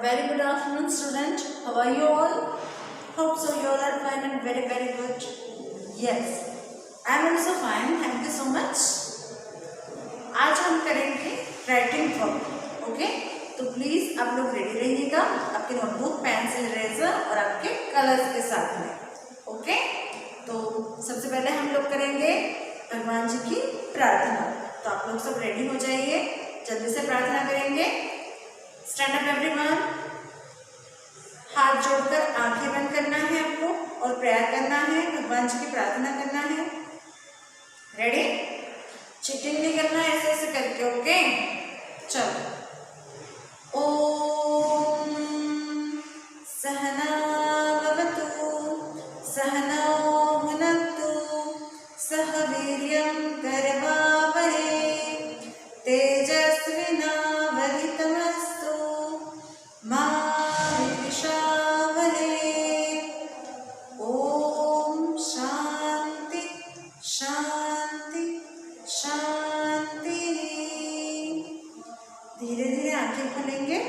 very good afternoon, student. How are you all? Hope so you all are fine and very good. Yes, I am also fine. Thank you so much. आज हम करेंगे writing work. Okay, तो please आप लोग ready रहिएगा आपके notebook, pencil, eraser और आपके कलर्स के साथ में. ओके, तो सबसे पहले हम लोग करेंगे भगवान जी की प्रार्थना. तो आप लोग सब रेडी हो जाइए, जल्दी से प्रार्थना करेंगे. Stand up everyone. हाथ जोड़कर आंखें बंद करना है आपको और प्रेयर करना है, भगवान जी की प्रार्थना करना है. रेडी? चीटिंग नहीं करना है ऐसे ऐसे करके. ओके, चलो. ओम सहना भवतु सहनौ भुनक्तु सह वीर्यं करवावहै तेजस्विनावधीतमस्तु मा विद्विषावहै. ओम शांति शांति शांति. धीरे धीरे आंखें खोलेंगे.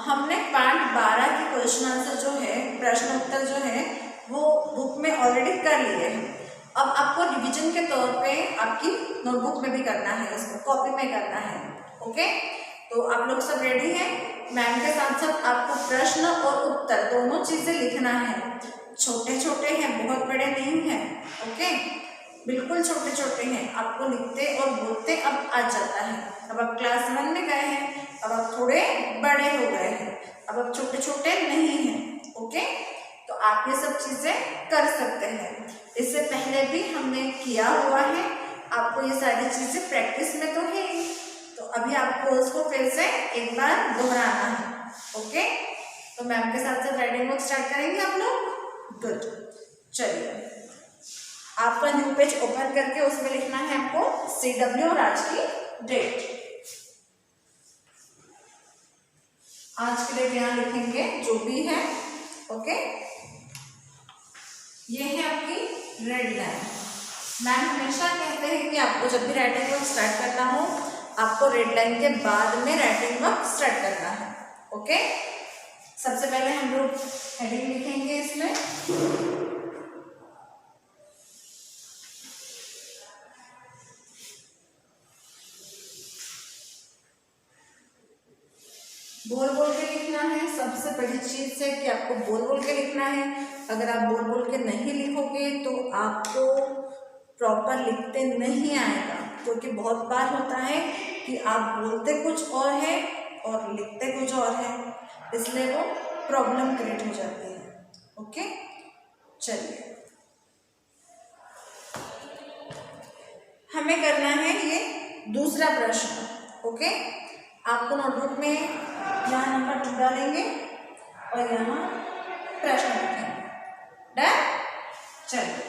हमने पार्ट 12 के क्वेश्चन आंसर जो है, प्रश्न उत्तर जो है वो बुक में ऑलरेडी कर लिए हैं. अब आपको रिवीजन के तौर पे आपकी नोटबुक में भी करना है, इसको कॉपी में करना है. ओके, तो आप लोग सब रेडी हैं? मैम के साथ साथ आपको प्रश्न और उत्तर दोनों चीजें लिखना है. छोटे छोटे हैं, बहुत बड़े नहीं हैं. ओके, बिल्कुल छोटे छोटे हैं. आपको लिखते और बोलते अब आ जाता है. अब आप क्लास 1 में गए हैं, अब आप थोड़े बड़े हो गए हैं, अब आप छोटे छोटे नहीं हैं. ओके, तो आप ये सब चीजें कर सकते हैं. इससे पहले भी हमने किया हुआ है, आपको ये सारी चीजें प्रैक्टिस में तो है, तो अभी आपको उसको फिर से एक बार दोहराना है. ओके, तो मैम के साथ साथ राइटिंग वर्क स्टार्ट करेंगे आप लोग. गुड, चलिए. आपका न्यू पेज ओपन करके उसमें लिखना है आपको CW और आज की डेट. आज के डेट यहाँ लिखेंगे जो भी है. ओके, ये है आपकी रेड लाइन. मैम हमेशा कहते हैं कि आपको जब भी राइटिंग वर्क स्टार्ट करना हो, आपको रेड लाइन के बाद में राइटिंग वर्क स्टार्ट करना है. ओके, सबसे पहले हम लोग हेडिंग लिखेंगे इसमें. बोल बोल के लिखना है. सबसे बड़ी चीज है कि आपको बोल बोल के लिखना है. अगर आप बोल बोल के नहीं लिखोगे तो आपको प्रॉपर लिखते नहीं आएगा, क्योंकि बहुत बार होता है कि आप बोलते कुछ और है और लिखते कुछ और है, इसलिए वो प्रॉब्लम क्रिएट हो जाती है. ओके, चलिए. हमें करना है ये दूसरा प्रश्न. ओके, आपको नोटबुक में यहाँ नंबर 2 डालेंगे और यहाँ प्रश्न लिखेंगे. डन? चलिए.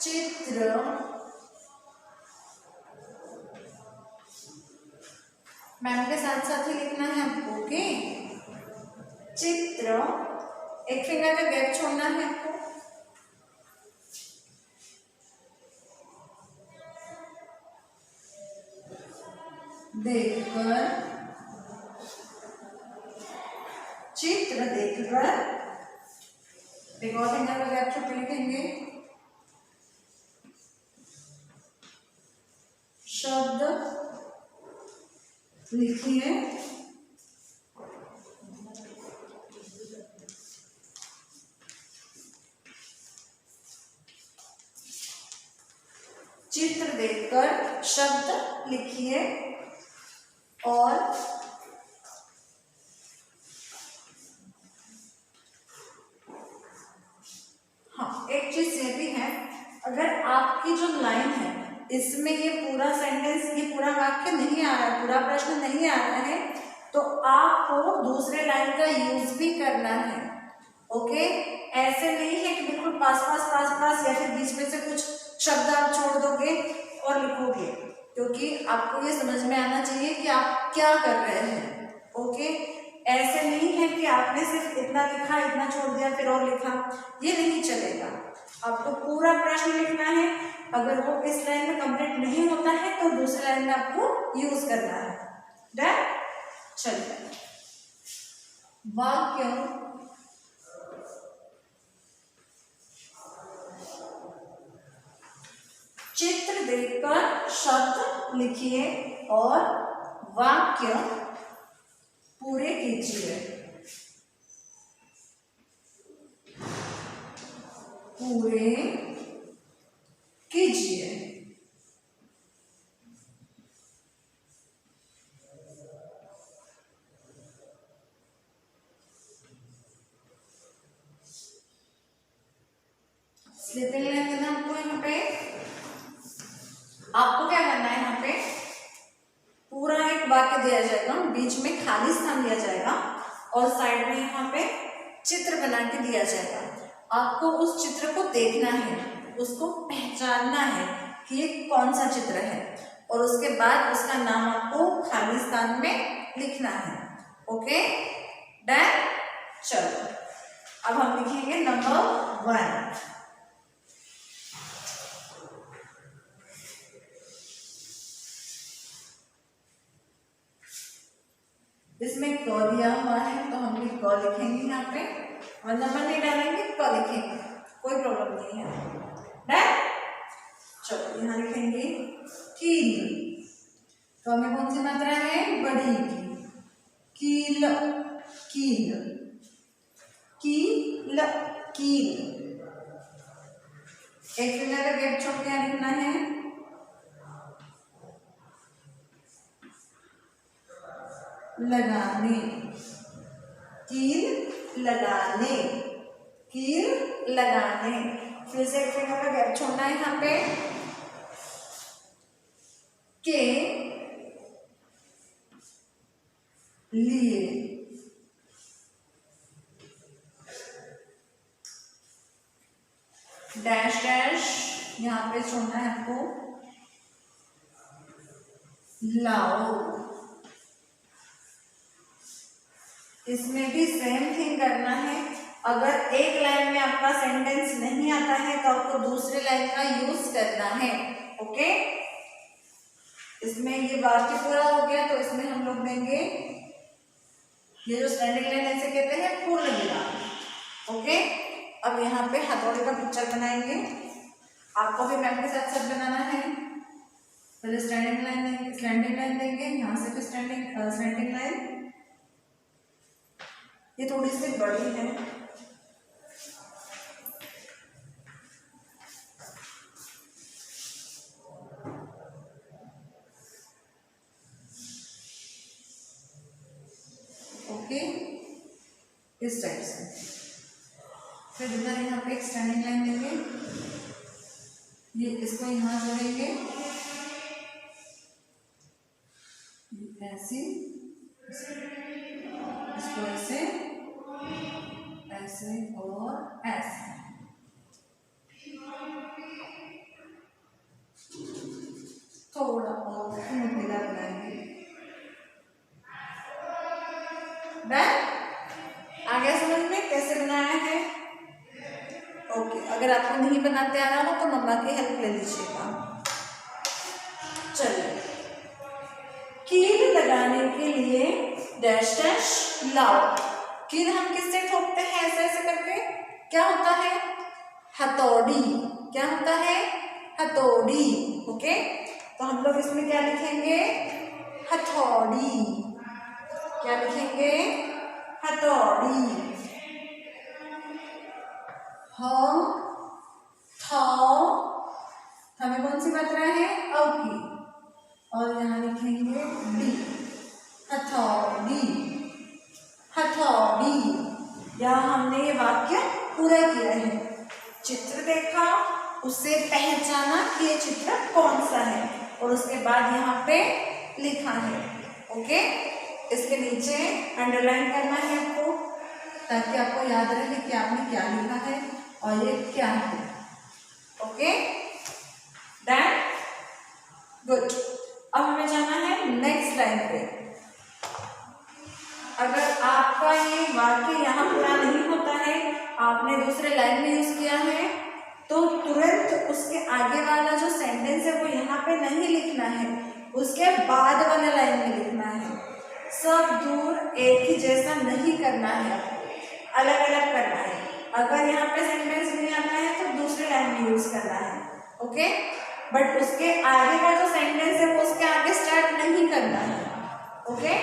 चित्र मैम के साथ साथ ही लिखना है आपको. ओके, चित्र. एक फिंगर का गैप छोड़ना है आपको. देखकर, चित्र देखकर, एक और फिंगर का गैप छोड़ लिखेंगे. शब्द लिखिए. चित्र देखकर शब्द लिखिए. और हाँ, एक चीज ये भी है, अगर आपकी जो लाइन है इसमें ये पूरा सेंटेंस, ये पूरा वाक्य नहीं आ रहा है, पूरा प्रश्न नहीं आ रहा है, तो आपको दूसरे लाइन का यूज भी करना है. ओके, ऐसे नहीं है कि बिल्कुल पास पास पास पास या फिर बीच में से कुछ शब्द आप छोड़ दोगे और लिखोगे, क्योंकि आपको ये समझ में आना चाहिए कि आप क्या कर रहे हैं. ओके, ऐसे नहीं है कि आपने सिर्फ इतना लिखा, इतना छोड़ दिया, फिर और लिखा, ये नहीं चलेगा. आपको पूरा प्रश्न लिखना है अगर वो इस लाइन में कंप्लीट नहीं होता है तो दूसरी लाइन में आपको यूज करना है। डन। चलिए, वाक्य चित्र देखकर शब्द लिखिए और वाक्य पूरे कीजिए। पूरे कीजिए। स्लीपिंग लाइन देना आपको यहाँ पे। आपको क्या करना है, यहाँ पे पूरा एक वाक्य दिया जाएगा, बीच में खाली स्थान दिया जाएगा और साइड में यहाँ पे चित्र बना के दिया जाएगा। आपको उस चित्र को देखना है, उसको पहचानना है कि ये कौन सा चित्र है और उसके बाद उसका नाम आपको खाली स्थान में लिखना है। Okay, done. चलो, अब हम लिखेंगे नंबर 1। इसमें क दिया हुआ है तो हम भी क लिखेंगे यहाँ पे, और नंबर नहीं डालेंगे, क लिखेंगे, कोई प्रॉब्लम नहीं है। डन। चलो, यहाँ लिखेंगे कील। क में कौन सी मात्रा है, बड़ी की। कील, कील, कील, कील। एक फिंगर का गैप छोड़ के लिखना है। लगाने, कील लगाने, कील लगाने। फिर से एक फिंगर का गैप छोड़ना है यहाँ पे। के लिए, डैश डैश यहाँ पे छोड़ना है आपको। लाओ, इसमें भी सेम थिंग करना है। अगर एक लाइन में आपका सेंटेंस नहीं आता है तो आपको दूसरी लाइन का यूज करना है। ओके, इसमें ये वाक्य पूरा हो गया तो इसमें हम लोग देंगे, ये जो स्टैंडिंग लाइन ऐसे कहते हैं, पूर्ण विराम। ओके, अब यहाँ पे हथौड़े का पिक्चर बनाएंगे। आपको भी मैम के साथ साथ बनाना है। पहले स्टैंडिंग लाइन देंगे, यहाँ से भी स्टैंडिंग लाइन। ये थोड़ी सी बड़ी है, ओके, इस टाइप से। फिर इधर यहाँ पे एक स्टैंडिंग लाइन देंगे, ये इसको यहाँ जोड़ेंगे ऐसे, इसको ऐसे, ऐसे और ऐसे। थोड़ा और नुकीला बनाएंगे। डन। आगे समझ में कैसे बनाया है। ओके, अगर आपको नहीं बनाते आ रहा हो तो मम्मा की हेल्प ले लीजिएगा। चलिए, कील लगाने के लिए डैश डैश लाओ। कील हम किससे ठोकते हैं, ऐसे ऐसे करके, क्या होता है, हथौड़ी। क्या होता है, हथौड़ी। ओके, तो हम लोग इसमें क्या लिखेंगे, हथौड़ी। क्या लिखेंगे, हथौड़ी। हमें कौन सी मात्रा है, अ की, और यहाँ लिखेंगे डी, हथौड़ी, हथौड़ी। यहाँ हमने ये वाक्य पूरा किया है। चित्र देखा, उससे पहचाना कि ये चित्र कौन सा है और उसके बाद यहाँ पे लिखा है। ओके, इसके नीचे अंडरलाइन करना है आपको, ताकि आपको याद रहे कि आपने क्या लिखा है और ये क्या है। Okay, done, good. अब हमें जाना है नेक्स्ट लाइन पे। अगर आपका ये वाक्य यहाँ पूरा नहीं होता है, आपने दूसरे लाइन में यूज किया है, तो तुरंत उसके आगे वाला जो सेंटेंस है वो यहाँ पे नहीं लिखना है, उसके बाद वाला लाइन में लिखना है। सब दूर एक ही जैसा नहीं करना है, अलग अलग करना है। अगर यहाँ पे सेंटेंस नहीं आता है तो दूसरी लाइन में यूज करना है, ओके। बट उसके आगे का जो सेंटेंस है वो उसके आगे स्टार्ट नहीं करना है, ओके।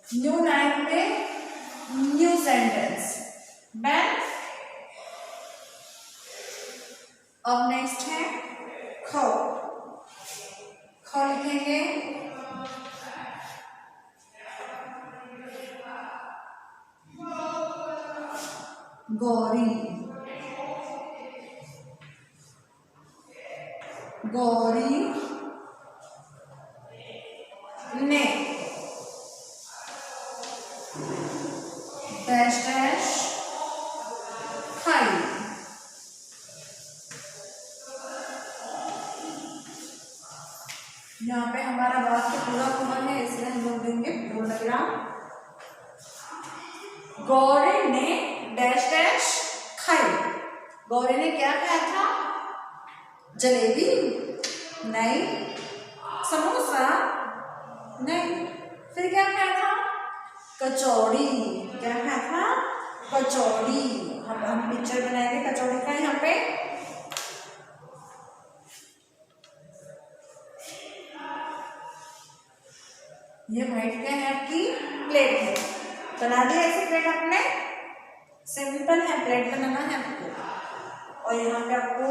न्यू लाइन पे न्यू सेंटेंस। देन अब नेक्स्ट है ख। ख लिखेंगे गौरी, गौरी ने डैश डैश खाई। यहाँ पे हमारा वाक्य पूरा हुआ है, इसलिए हम लोग देंगे पूर्ण विराम। गौरी ने डैश डैश खाई। गौरी ने क्या खाया था? जलेबी नहीं, समोसा नहीं, फिर क्या खाया था? कचौड़ी। क्या खाया था? कचौड़ी। हम पिक्चर बनाएंगे कचौड़ी का यहाँ पे। ये व्हाइट क्या है? आपकी प्लेट है। बना दिया ऐसे प्लेट आपने? सिंपल है, प्लेट बनाना है आपको। और यहाँ पे आपको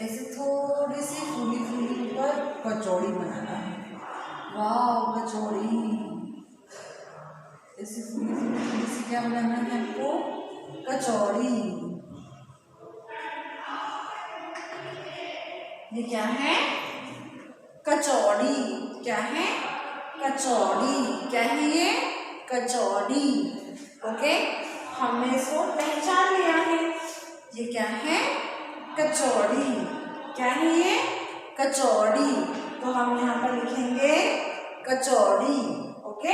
ऐसे थोड़ी सी फूली फूली ऊपर कचौड़ी बनाना है। वाह, कचौड़ी ऐसे फूली फूली फूली सी क्या बनाना है आपको? कचौड़ी। ये क्या है? कचौड़ी। क्या है? कचौड़ी। क्या है ये? कचौड़ी। ओके, हमने इसको पहचान लिया है। ये क्या है? कचौड़ी। क्या है ये? कचौड़ी। तो हम यहाँ पर लिखेंगे कचौड़ी। ओके,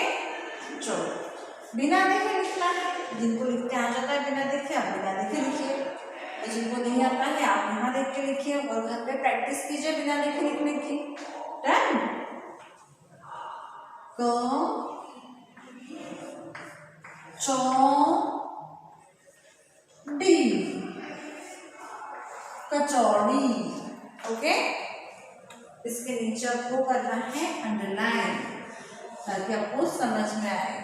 चलो बिना देखे लिखना है। जिनको लिखते आ जाता है बिना देखे, आप बिना देखे लिखिए। जिनको नहीं आता है आप यहाँ देख के लिखिए और घर पे प्रैक्टिस कीजिए बिना देखे लिखने की। डन। कचौड़ी, कचौड़ी। ओके, इसके नीचे आपको करना है अंडरलाइन ताकि आपको समझ में आए।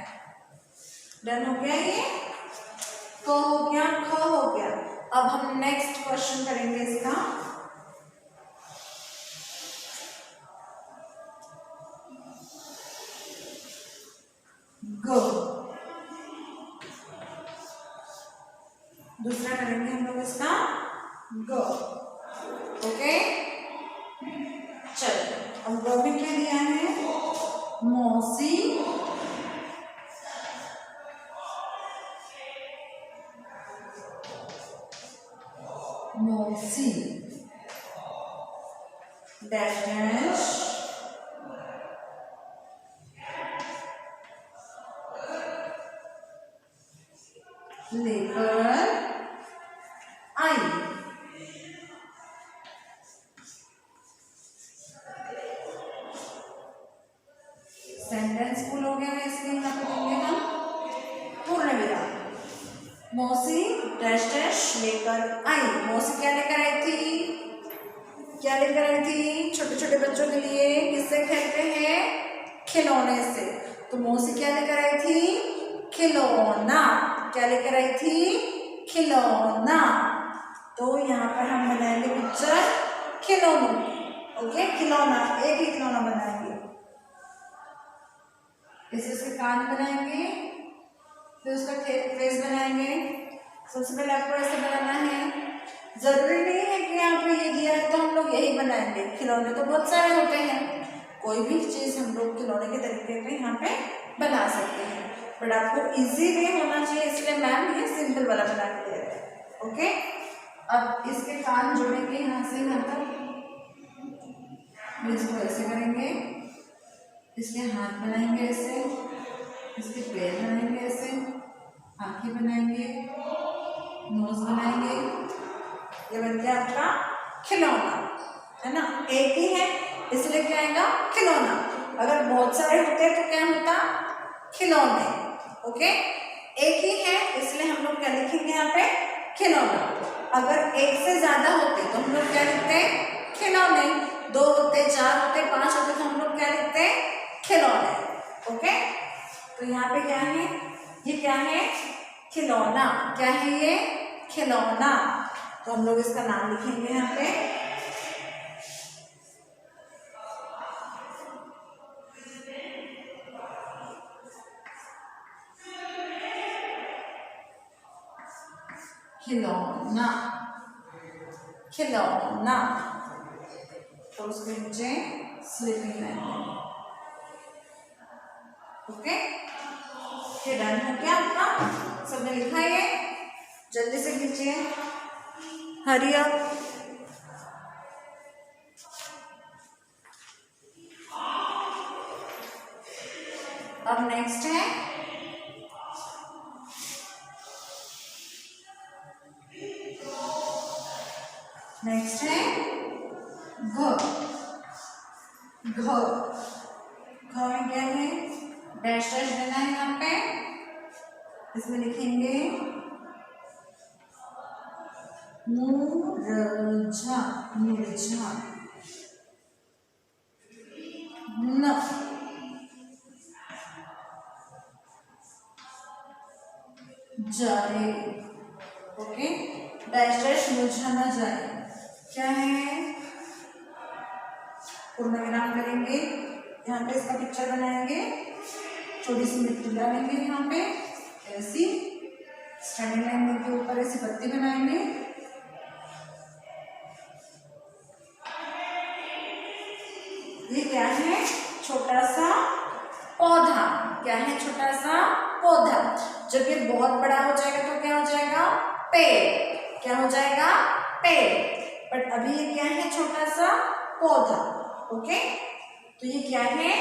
डन हो गया ये? तो हो गया, ख हो गया। अब हम नेक्स्ट क्वेश्चन करेंगे इसका। गो। दूसरा करेंगे हम लोग इसका गो। ओके, चलो अब गो में क्या दिया है? मौसी मौसी डैश डैश लेकर आई। सेंटेंस फुल हो गया है, इसलिए यहाँ पे देंगे हम पूर्ण विराम। मौसी डैश डैश लेकर आई। मौसी क्या लेकर आई थी? क्या लेकर आई थी? छोटे छोटे बच्चों के लिए किससे खेलते हैं? खिलौने से। तो मौसी क्या लेकर आई थी? खिलौना। क्या लेकर आई थी? खिलौना। तो यहाँ पर हम बनाएंगे पिक्चर खिलौनों। ओके, खिलौना, एक ही खिलौना बनाएंगे। इसे उसके कान बनाएंगे, फिर उसका फेस बनाएंगे। सबसे पहले आपको ऐसे बनाना है। जरूरी नहीं है कि यहाँ पे ये दिया है तो हम लोग यही बनाएंगे। खिलौने तो बहुत सारे होते हैं, कोई भी चीज़ हम लोग खिलौने के तरीके पे यहाँ पे बना सकते हैं। बट आपको इजी वे होना चाहिए, इसलिए मैम ये सिंपल वाला बना के दे रहे हैं। ओके, अब इसके कान जोड़ेंगे यहाँ से यहाँ तक। इसको ऐसे करेंगे, इसके हाथ बनाएंगे ऐसे, इसके पैर बनाएंगे ऐसे, आँखें बनाएंगे, नोज बनाएंगे, ये बन गया आपका खिलौना, है ना। एक ही है इसलिए क्या आएगा खिलौना। अगर बहुत सारे होते तो क्या होता खिलौने। ओके, एक ही है इसलिए हम लोग क्या लिखेंगे यहाँ पे खिलौना। अगर एक से ज्यादा होते तो हम लोग क्या लिखते हैं खिलौने। 2 होते, 4 होते, 5 होते तो हम लोग क्या लिखते हैं खिलौने। ओके, तो यहाँ पे क्या है, ये क्या है खिलौना। क्या है ये खिलौना। तो हम लोग इसका नाम लिखेंगे यहाँ पे खिलौना। खिलौना, तो उसके नीचे स्लीपिंग लाइन। ओके, ये डन हो गया आपका, सबने लिखा है। जल्दी से कीजिए, हरी अप। अब नेक्स्ट है घ। घ, घ में क्या है डैश डैश देना है यहाँ पे। इसमें लिखेंगे मुरझा। मुरझा, न जाए। ओके, डैश डैश मुरझा न जाए क्या है पूर्ण विराम करेंगे। यहाँ पे इसका पिक्चर बनाएंगे, छोटी सी मिट्टी डालेंगे यहाँ पे, ऐसी स्टैंडिंग लाइन के ऊपर ऐसी पत्ती बनाएंगे। ये क्या है छोटा सा पौधा। क्या है छोटा सा पौधा। जब ये बहुत बड़ा हो जाएगा तो क्या हो जाएगा पेड़। क्या हो जाएगा पेड़। बट अभी ये क्या है छोटा सा पौधा। ओके, तो ये क्या है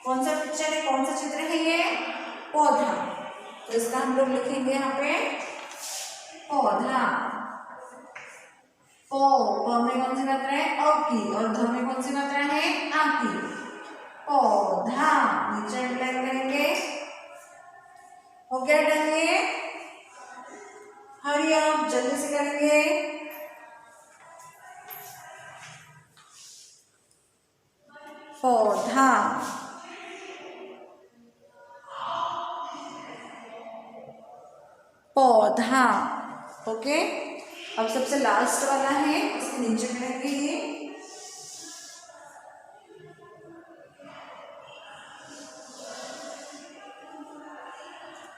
कौन सा पिक्चर है, कौन सा चित्र है ये पौधा। तो इसका हम लोग लिखेंगे यहाँ पे पौधा। प में कौन सी मात्रा है अ की, और ध में कौन सी मात्रा है आ की। पौधा, नीचे अंडरलाइन करेंगे। हो गया डन ये, हरी आप जल्दी से करेंगे। पौधा, पौधा। ओके, अब सबसे लास्ट वाला है, इसके नीचे करेंगे ये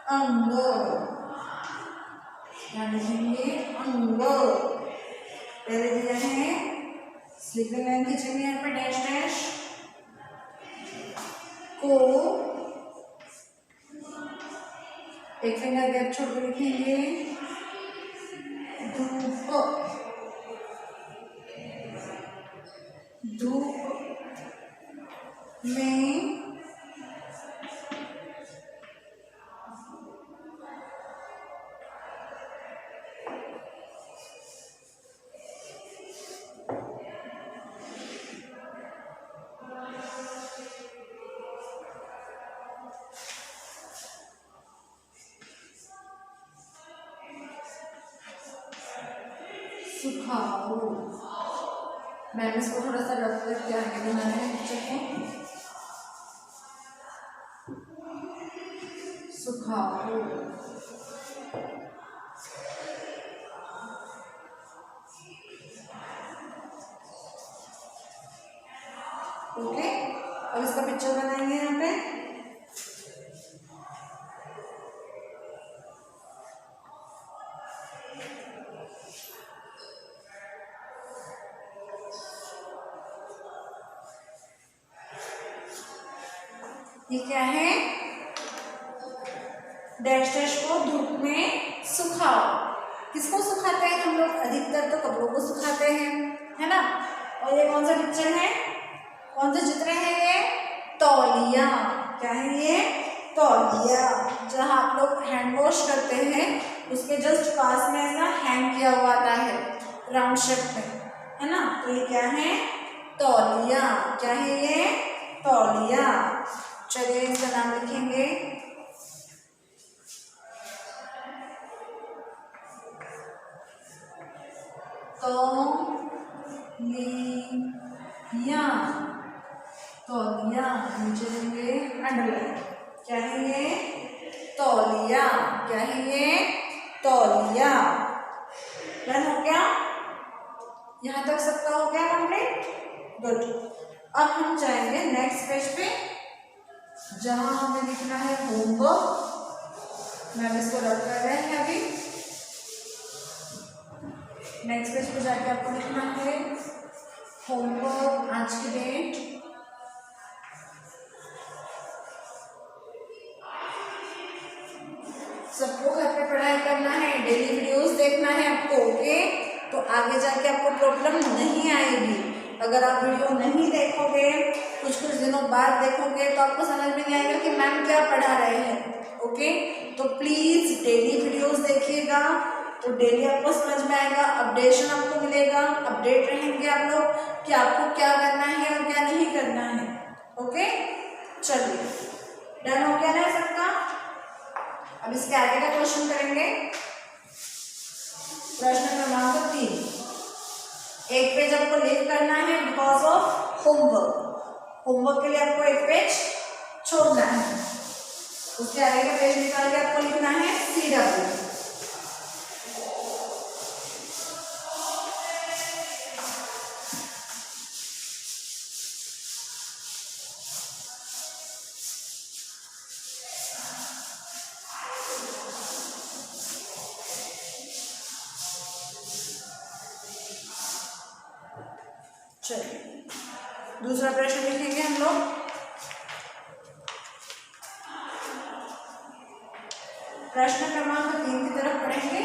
अंग। यहाँ लिखेंगे अंग। पहले दिया है स्लीपिंग लाइन खींचेंगे यहाँ पे डैश डैश को, एक फिंगर गैप छोड़ के लिखेंगे धूप। धूप में सुखाओ। मैंने इसको थोड़ा सा रफ करके आगे बनाना है पिक्चर को। सुखाओ, ओके। अब इसका पिक्चर बनाएंगे यहाँ पे। ये क्या है डैश डैश को धूप में सुखाओ। किसको सुखाते हैं हम लोग, अधिकतर तो कपड़ों को सुखाते हैं, है ना। और ये कौन सा पिक्चर है, कौन सा चित्र है ये तौलिया। क्या है ये तौलिया। जहाँ आप लोग हैंड वॉश करते हैं उसके जस्ट पास में ऐसा हैंग किया हुआ आता है, राउंड शेप में, है ना। तो ये क्या है, तौलिया। क्या है ये, तौलिया। चलिए इसका नाम लिखेंगे, तौलिया। तौलिया नीचे लेंगे अंडरलाइन। क्या है ये, तौलिया। क्या है ये, तौलिया। डन हो गया, यहाँ तक सबका हो गया कंप्लीट। गुड। अब हम जाएंगे नेक्स्ट पेज पे, जहां हमें लिखना है होमवर्क। मैम इसको रख कर रहे हैं अभी। नेक्स्ट पेज पे जाके आपको लिखना है होमवर्क, आज की डेट, सबको घर पे पढ़ाई करना है, डेली वीडियोस देखना है आपको। ओके, तो आगे जाके आपको प्रॉब्लम नहीं आएगी। अगर आप वीडियो नहीं देखोगे, कुछ कुछ दिनों बाद देखोगे, तो आपको समझ में नहीं आएगा कि मैम क्या पढ़ा रहे हैं। ओके, तो प्लीज डेली वीडियोस देखिएगा, तो डेली आपको समझ में आएगा, अपडेशन आपको मिलेगा, अपडेट रहेंगे आप लोग कि आपको क्या करना है और क्या नहीं करना है। ओके, चलिए डन हो गया ना सबका। अब इसके आगे का क्वेश्चन करेंगे, प्रश्न क्रमांक 3। एक पेज आपको लीव करना है बिकॉज ऑफ होमवर्क। होमवर्क के लिए आपको एक पेज छोड़ना है। उसके आगे का पेज निकाल के आपको लिखना है CW। चलिए दूसरा प्रश्न लिखेंगे हम लोग। प्रश्न क्रमांक 3 की तरफ पढ़ेंगे।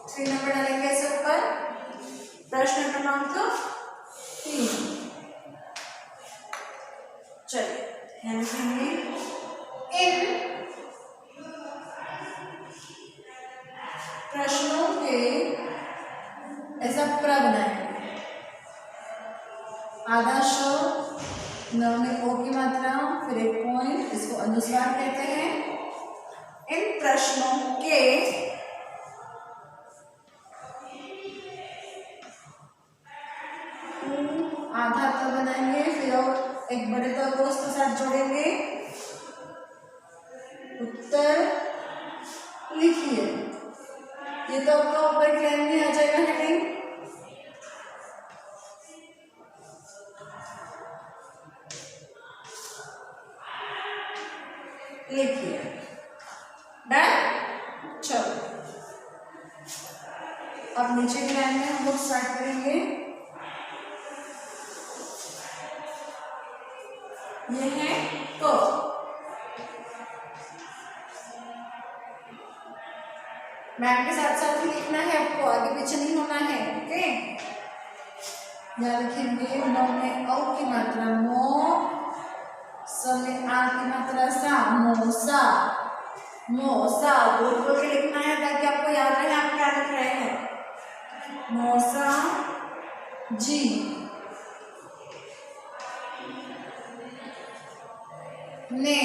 थ्री नंबर डालेंगे इसके ऊपर। प्रश्न क्रमांक 3। चलिए यहाँ लिखेंगे, इन प्रश्नों के ऐसा प्र बनाएंगे, आधा श, न में ओ की मात्रा, फिर एक पॉइंट, इसको अनुस्वार कहते हैं। इन प्रश्नों के आधा तो बनाएंगे, फिर और एक बड़े तो को उसके साथ जोड़ेंगे, उत्तर लिखिए। ये तो आपका ऊपर की लाइन में आ जाएगा हेडिंग। लिखिए, डन। चलो अब नीचे की लाइन में हम लोग स्टार्ट करेंगे। ये है तो मैम के साथ साथ ही लिखना है आपको, आगे पीछे नहीं होना है। ओके, यहाँ लिखेंगे नौ में औ की मात्रा मो, स में आ की मात्रा सा, मोसा। मोसा बोल बोल के लिखना है ताकि आपको याद रहे आप क्या लिख रहे हैं। मोसा जी, ने,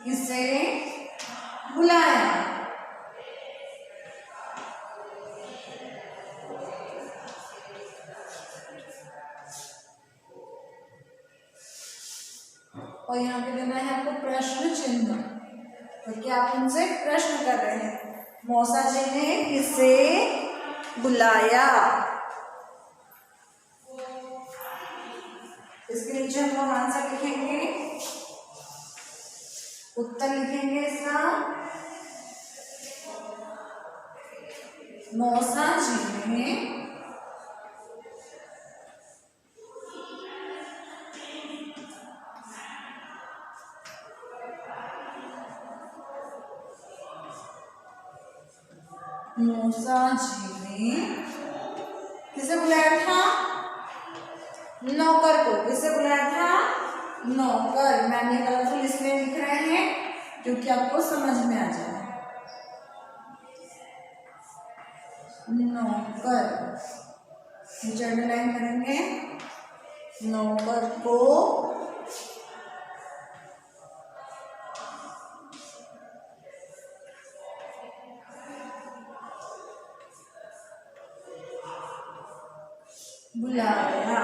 इसे बुलाया। और यहाँ पे देना है आपको प्रश्न चिन्ह, क्योंकि आप उनसे प्रश्न कर रहे हैं। मौसा जी ने किसे बुलाया। इसके नीचे हम लोग आंसर लिखेंगे, उत्तर लिखेंगे इसका। मौसा जी ने मौसा जी ने किसे बुलाया था? नौकर को। किसे बुलाया था? नौकर। मैम ये कलरफुल इसलिए लिख रहे हैं क्योंकि आपको समझ में आ जाए। नौकर अंडरलाइन करेंगे। नौकर को बुलाया।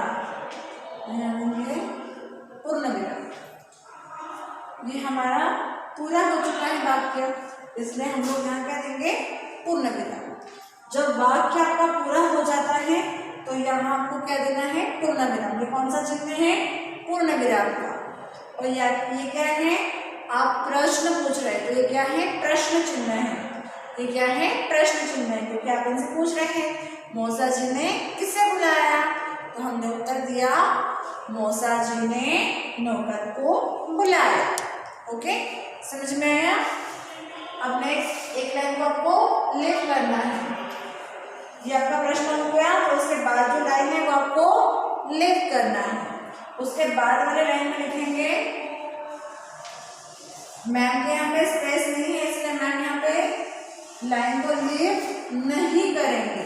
पूर्ण विराम। ये हमारा पूरा हो चुका है वाक्य, इसलिए हम लोग यहाँ क्या देंगे? पूर्ण विराम। जब वाक्य आपका पूरा हो जाता है तो यहाँ आपको क्या देना है? पूर्ण विराम। ये कौन सा चिन्ह है? पूर्ण विराम का। और ये क्या है? आप प्रश्न पूछ रहे हैं तो ये क्या है? प्रश्न चिन्ह है। ये क्या है? प्रश्न चिन्ह है, क्योंकि आप इनसे पूछ रहे हैं मौसा जी ने किसे बुलाया, तो हमने उत्तर दिया मौसा जी ने नौकर को बुलाया। ओके, समझ में आया? अब नेक्स्ट एक लाइन को आपको लिख करना है। ये आपका प्रश्न हो गया, तो उसके बाद जो लाइन है वो आपको लिख करना है। उसके बाद वाले लाइन में लिखेंगे, मैम के यहाँ पे स्पेस नहीं है इसलिए मैम यहाँ पे लाइन को लिख नहीं करेंगे।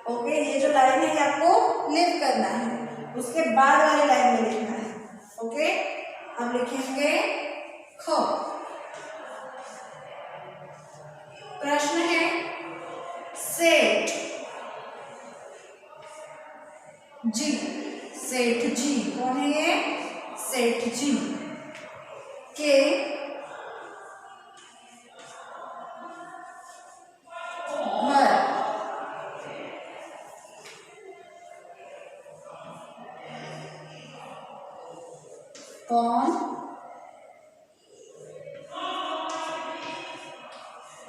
ओके, ये जो लाइन है ये आपको लिख करना है, उसके बाद वाली लाइन में लिखना है। ओके, अब लिखेंगे ख। प्रश्न है सेठ जी। सेठ जी कौन है? ये सेठ जी के घर कौन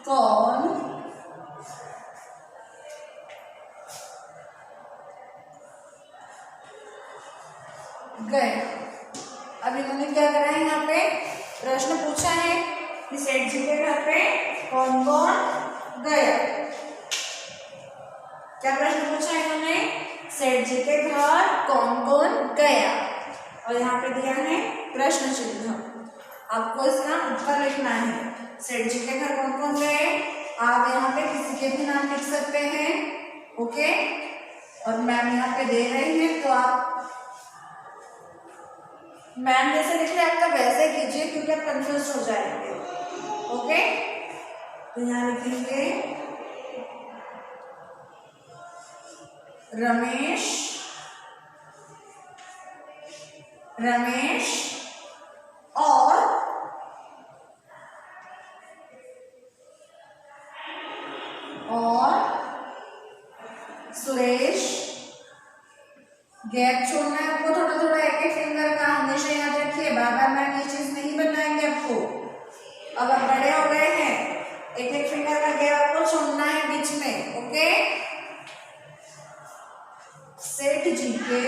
कौन गए। अब इन्होंने क्या करा है? यहाँ पे प्रश्न पूछा है कि सेठ जी के घर पे कौन कौन गया। क्या प्रश्न पूछा है इन्होंने? सेठ जी के घर कौन कौन गया, और यहाँ पे दिया है प्रश्न चिन्ह। आपको इसका उत्तर लिखना है। सेठ जी के घर कौन कौन गए, आप यहाँ पे किसी के भी नाम लिख सकते हैं। ओके, और मैम यहाँ पे दे रही है तो आप मैम जैसे लिख रहे आपका वैसे कीजिए, क्योंकि आप कंफ्यूज हो जाएंगे। ओके, तो यहाँ लिखेंगे रमेश और सुरेश। गैप छोड़ना है आपको थोड़ा थोड़ा, एक एक फिंगर का हमेशा याद रखिए। बार बार मैम ये चीज नहीं बताएंगे आपको। अब आप बड़े हो गए हैं, एक एक फिंगर का गैप आपको छोड़ना है बीच में। ओके, सेठ जी के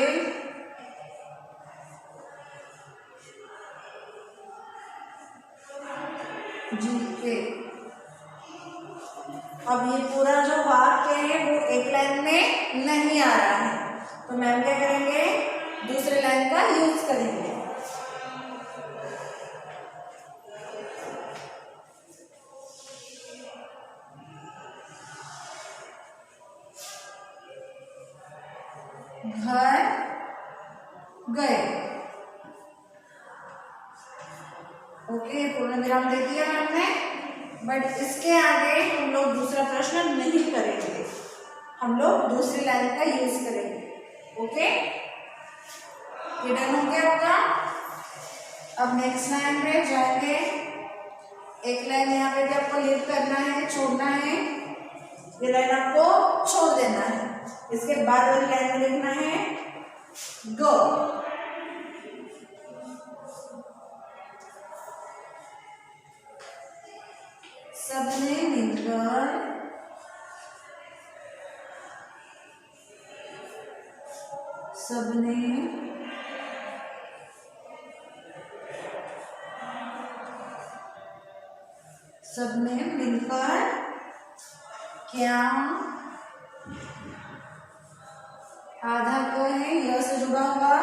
अब ये पूरा जो वाक्य है वो एक लाइन में नहीं आ रहा है, तो मैम क्या करेंगे? दूसरे लाइन का यूज करेंगे। घर गए। ओके, पूर्ण विराम दे दिया हमने, बट इसके आगे हम लोग दूसरा प्रश्न नहीं करेंगे, हम लोग दूसरी लाइन का यूज करेंगे। ओके, ये डन हो गया आपका। अब नेक्स्ट लाइन पे जाएंगे। एक लाइन यहाँ पे भी आपको लिख करना है, छोड़ना है। ये लाइन आपको छोड़ देना है। इसके बाद वाली लाइन में लिखना है गो। सबने मिलकर क्या आधा को है यह से जुड़ा होगा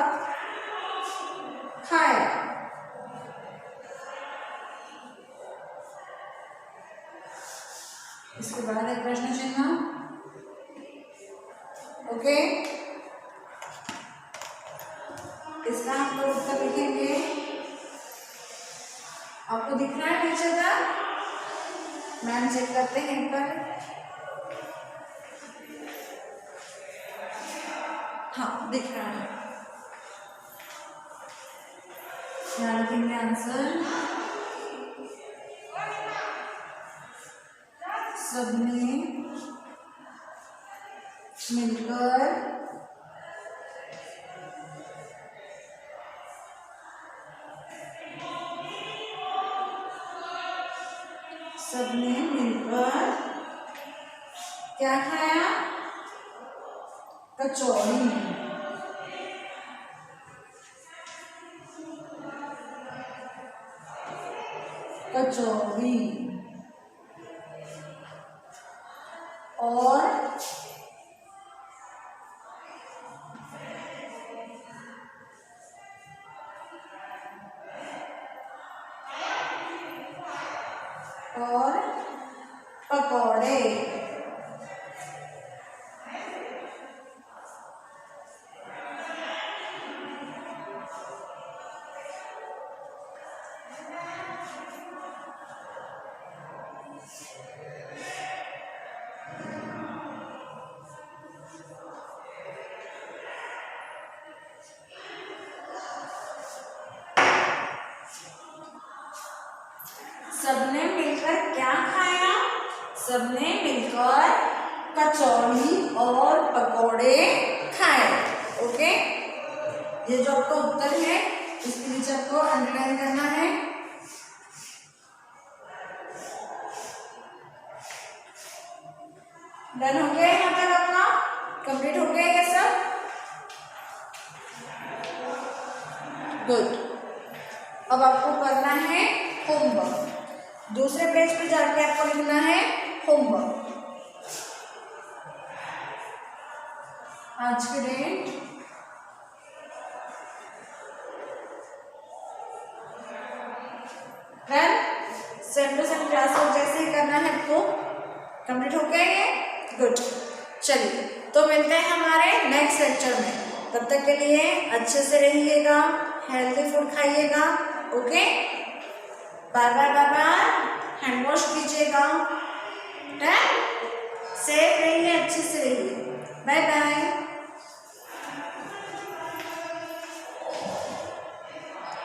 खाया। इसके बाद एक प्रश्न चिन्ह। ओके, इसका हम लोग उत्तर लिखेंगे। आपको दिख रहा है नीचे का? मैम चेक करते हैं एक बार। हाँ, दिख रहा है। यहाँ लिखेंगे आंसर। सबने मिलकर क्या खाया? कचौड़ी। कचौड़ी और पकौड़े। सबने मिलकर क्या खाया? सबने मिलकर कचौड़ी और पकौड़े खाए। ओके, ये जो आपका उत्तर है इसके नीचे आपको अंडरलाइन करना है। डन हो गया? यहाँ तक अपना कंप्लीट हो गया ये सब? गुड। अब आपको करना है होमवर्क। दूसरे पेज पे जाके आपको लिखना है होमवर्क। आज की date, same to same class work जैसे ही करना है आपको। कंप्लीट हो गया ये? गुड। चलिए, तो मिलते हैं हमारे नेक्स्ट लेक्चर में। तब तक के लिए अच्छे से रहिएगा, हेल्दी फूड खाइएगा। ओके, बार बार हैंड वॉश कीजिएगा। सेफ रहिए, अच्छे से रहिए। Bye bye.